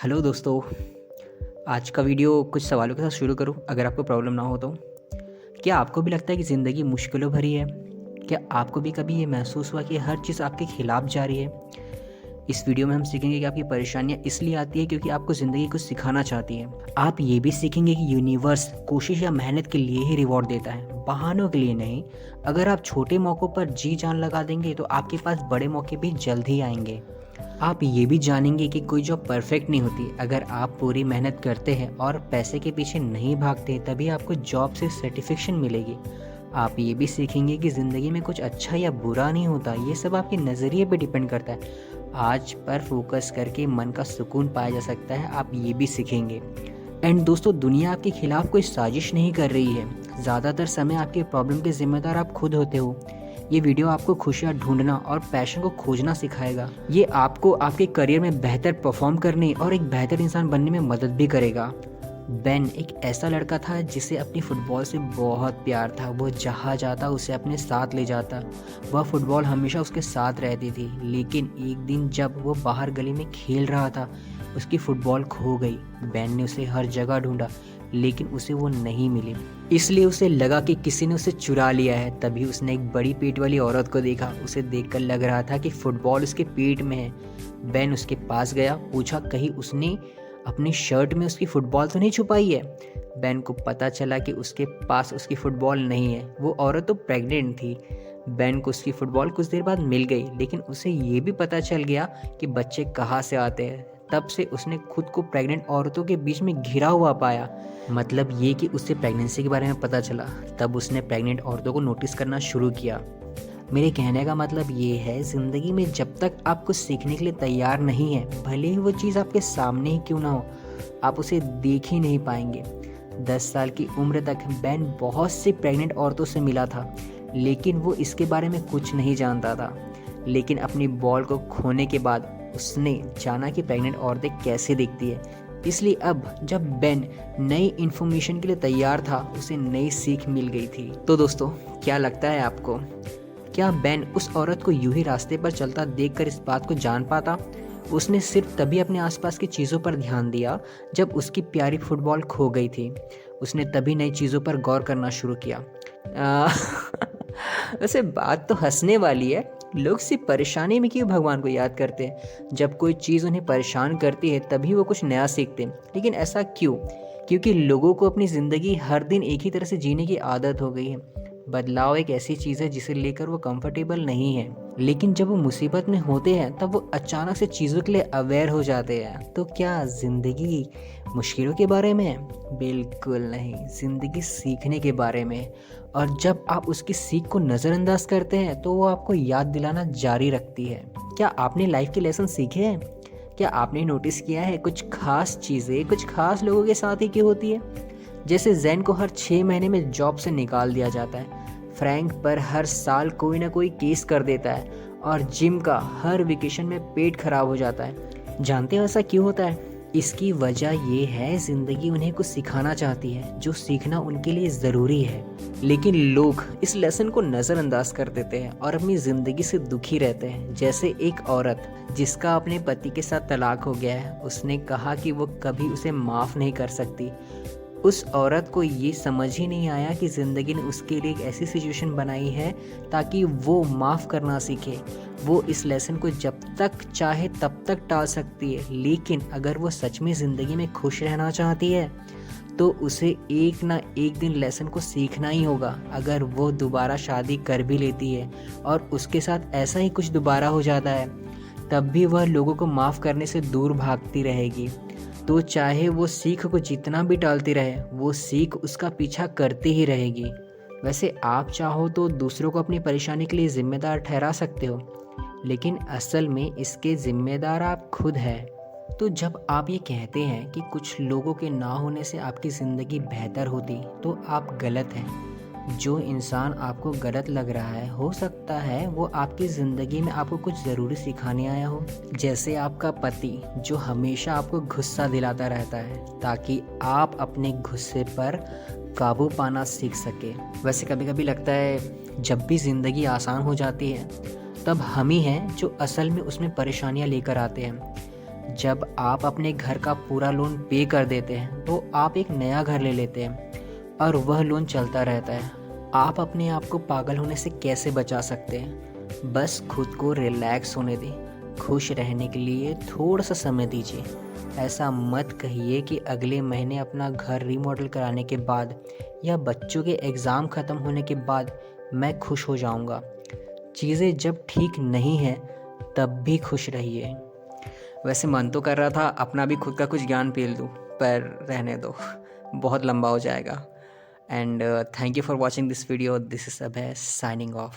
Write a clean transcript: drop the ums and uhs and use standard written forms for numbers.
Hello दोस्तों। आज का वीडियो कुछ सवालों के साथ शुरू करूं, अगर आपको प्रॉब्लम ना हो तो। क्या आपको भी लगता है कि ज़िंदगी मुश्किलों भरी है? क्या आपको भी कभी ये महसूस हुआ कि हर चीज़ आपके खिलाफ जा रही है? इस वीडियो में हम सीखेंगे कि आपकी परेशानियां इसलिए आती है क्योंकि आपको ज़िंदगी कुछ सिखाना चाहती है। आप ये भी सीखेंगे कि यूनिवर्स कोशिश या मेहनत के लिए ही रिवॉर्ड देता है, बहानों के लिए नहीं। अगर आप छोटे मौक़ों पर जी जान लगा देंगे तो आपके पास बड़े मौके भी जल्द ही आएंगे। आप ये भी जानेंगे कि कोई जॉब परफेक्ट नहीं होती। अगर आप पूरी मेहनत करते हैं और पैसे के पीछे नहीं भागते तभी आपको जॉब से सर्टिफिकेशन मिलेगी। आप ये भी सीखेंगे कि ज़िंदगी में कुछ अच्छा या बुरा नहीं होता, ये सब आपके नज़रिए पे डिपेंड करता है। आज पर फोकस करके मन का सुकून पाया जा सकता है, आप ये भी सीखेंगे। एंड दोस्तों, दुनिया आपके खिलाफ कोई साजिश नहीं कर रही है। ज़्यादातर समय आपके प्रॉब्लम के जिम्मेदार आप खुद होते हो। ये वीडियो आपको खुशियाँ ढूंढना और पैशन को खोजना सिखाएगा। ये आपको आपके करियर में बेहतर परफॉर्म करने और एक बेहतर इंसान बनने में मदद भी करेगा। बेन एक ऐसा लड़का था जिसे अपनी फुटबॉल से बहुत प्यार था। वो जहाँ जाता उसे अपने साथ ले जाता। वह फुटबॉल हमेशा उसके साथ रहती थी। लेकिन एक दिन जब वो बाहर गली में खेल रहा था, उसकी फुटबॉल खो गई। बेन ने उसे हर जगह ढूंढा लेकिन उसे वो नहीं मिली। इसलिए उसे लगा कि किसी ने उसे चुरा लिया है। तभी उसने एक बड़ी पेट वाली औरत को देखा। उसे देखकर लग रहा था कि फुटबॉल उसके पेट में है। बेन उसके पास गया, पूछा कहीं उसने अपनी शर्ट में उसकी फुटबॉल तो नहीं छुपाई है। बेन को पता चला कि उसके पास उसकी फुटबॉल नहीं है। वो औरत तो प्रेग्नेंट थी। बेन को उसकी फुटबॉल कुछ देर बाद मिल गई, लेकिन उसे ये भी पता चल गया कि बच्चे कहाँ से आते हैं। तब से उसने खुद को प्रेग्नेंट औरतों के बीच में घिरा हुआ पाया। मतलब ये कि उससे प्रेगनेंसी के बारे में पता चला। तब उसने प्रेग्नेंट औरतों को नोटिस करना शुरू किया। मेरे कहने का मतलब ये है, ज़िंदगी में जब तक आप कुछ सीखने के लिए तैयार नहीं है, भले ही वो चीज़ आपके सामने ही क्यों ना हो, आप उसे देख ही नहीं पाएंगे। 10 साल की उम्र तक बेन बहुत सी प्रेग्नेंट औरतों से मिला था, लेकिन वो इसके बारे में कुछ नहीं जानता था। लेकिन अपनी बॉल को खोने के बाद उसने जाना कि प्रेग्नेंट औरतें कैसे दिखती है। इसलिए अब जब बेन नई इन्फॉर्मेशन के लिए तैयार था, उसे नई सीख मिल गई थी। तो दोस्तों, क्या लगता है आपको? क्या बेन उस औरत को यूं ही रास्ते पर चलता देखकर इस बात को जान पाता? उसने सिर्फ तभी अपने आसपास की चीज़ों पर ध्यान दिया जब उसकी प्यारी फुटबॉल खो गई थी। उसने तभी नई चीज़ों पर गौर करना शुरू किया। वैसे बात तो हंसने वाली है। लोग सिर्फ परेशानी में क्यों भगवान को याद करते हैं? जब कोई चीज़ उन्हें परेशान करती है तभी वो कुछ नया सीखते हैं। लेकिन ऐसा क्यों? क्योंकि लोगों को अपनी ज़िंदगी हर दिन एक ही तरह से जीने की आदत हो गई है। बदलाव एक ऐसी चीज़ है जिसे लेकर वो कंफर्टेबल नहीं है। लेकिन जब वो मुसीबत में होते हैं तब वो अचानक से चीज़ों के लिए अवेयर हो जाते हैं। तो क्या ज़िंदगी मुश्किलों के बारे में है? बिल्कुल नहीं, ज़िंदगी सीखने के बारे में है। और जब आप उसकी सीख को नज़रअंदाज करते हैं तो वो आपको याद दिलाना जारी रखती है। क्या आपने लाइफ के लेसन सीखे हैं? क्या आपने नोटिस किया है कुछ खास चीज़ें कुछ खास लोगों के साथ ही क्यों होती है? जैसे जैन को हर 6 महीने में जॉब से निकाल दिया जाता है, फ्रैंक पर हर साल कोई ना कोई केस कर देता है, और जिम का हर वेकेशन में पेट खराब हो जाता है। जानते हो ऐसा क्यों होता है? इसकी वजह ये है, ज़िंदगी उन्हें कुछ सिखाना चाहती है जो सीखना उनके लिए ज़रूरी है। लेकिन लोग इस लेसन को नज़रअंदाज कर देते हैं और अपनी ज़िंदगी से दुखी रहते हैं। जैसे एक औरत जिसका अपने पति के साथ तलाक हो गया है, उसने कहा कि वो कभी उसे माफ़ नहीं कर सकती। उस औरत को ये समझ ही नहीं आया कि ज़िंदगी ने उसके लिए एक ऐसी सिचुएशन बनाई है ताकि वो माफ़ करना सीखे। वो इस लेसन को जब तक चाहे तब तक टाल सकती है, लेकिन अगर वो सच में ज़िंदगी में खुश रहना चाहती है तो उसे एक ना एक दिन लेसन को सीखना ही होगा। अगर वो दोबारा शादी कर भी लेती है और उसके साथ ऐसा ही कुछ दोबारा हो जाता है, तब भी वह लोगों को माफ़ करने से दूर भागती रहेगी। तो चाहे वो सीख को जितना भी टालती रहे, वो सीख उसका पीछा करती ही रहेगी। वैसे आप चाहो तो दूसरों को अपनी परेशानी के लिए जिम्मेदार ठहरा सकते हो, लेकिन असल में इसके जिम्मेदार आप खुद हैं। तो जब आप ये कहते हैं कि कुछ लोगों के ना होने से आपकी ज़िंदगी बेहतर होती, तो आप गलत हैं। जो इंसान आपको गलत लग रहा है, हो सकता है वो आपकी ज़िंदगी में आपको कुछ ज़रूरी सिखाने आया हो। जैसे आपका पति जो हमेशा आपको गुस्सा दिलाता रहता है ताकि आप अपने गुस्से पर काबू पाना सीख सके। वैसे कभी कभी लगता है जब भी ज़िंदगी आसान हो जाती है तब हम ही हैं जो असल में उसमें परेशानियाँ लेकर आते हैं। जब आप अपने घर का पूरा लोन पे कर देते हैं तो आप एक नया घर ले लेते हैं और वह लोन चलता रहता है। आप अपने आप को पागल होने से कैसे बचा सकते हैं? बस खुद को रिलैक्स होने दें। खुश रहने के लिए थोड़ा सा समय दीजिए। ऐसा मत कहिए कि अगले महीने अपना घर रीमॉडल कराने के बाद या बच्चों के एग्ज़ाम ख़त्म होने के बाद मैं खुश हो जाऊंगा। चीज़ें जब ठीक नहीं हैं तब भी खुश रहिए। वैसे मन तो कर रहा था अपना भी खुद का कुछ ज्ञान पेल दूँ, पर रहने दो, बहुत लंबा हो जाएगा। And thank you for watching this video. This is Abhay signing off.